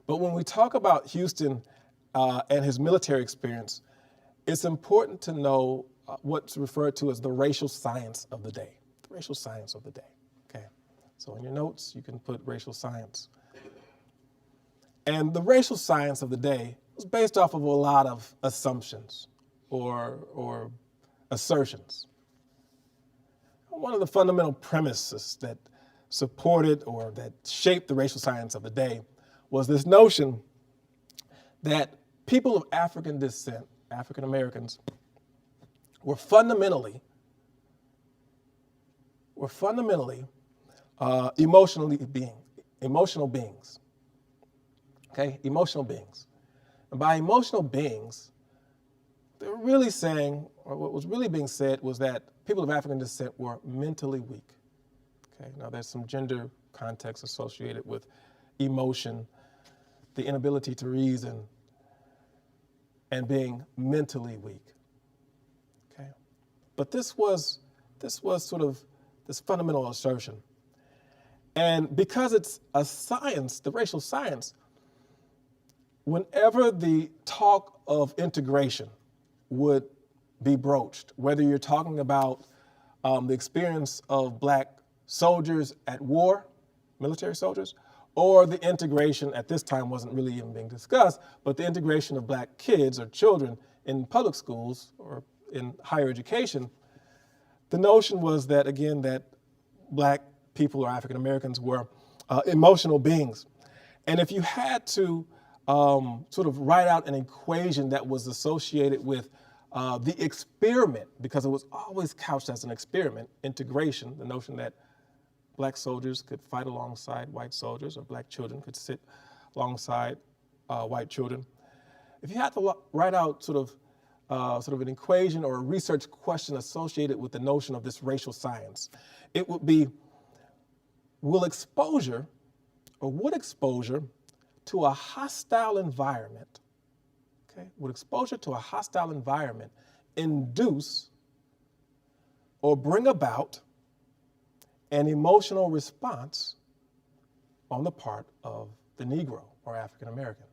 But when we talk about Houston and his military experience, it's important to know what's referred to as the racial science of the day. The racial science of the day, okay? So in your notes, you can put racial science. And the racial science of the day was based off of a lot of assumptions or assertions. One of the fundamental premises that supported or that shaped the racial science of the day was this notion that people of African descent, African Americans, were fundamentally emotional beings. Okay, emotional beings. And by emotional beings, they were really saying, or what was really being said was that people of African descent were mentally weak. Okay, now there's some gender context associated with emotion, the inability to reason, and being mentally weak. Okay, but this was sort of this fundamental assertion. And because it's a science, the racial science, whenever the talk of integration would be broached, whether you're talking about the experience of black soldiers at war, military soldiers, or the integration, at this time wasn't really even being discussed, but the integration of black kids or children in public schools or in higher education, the notion was that, again, that black people or African Americans were emotional beings. And if you had to sort of write out an equation that was associated with the experiment, because it was always couched as an experiment, integration, the notion that black soldiers could fight alongside white soldiers or black children could sit alongside white children. If you had to write out sort of an equation or a research question associated with the notion of this racial science, it would be, would exposure to a hostile environment, okay, would exposure to a hostile environment induce or bring about an emotional response on the part of the Negro or African American?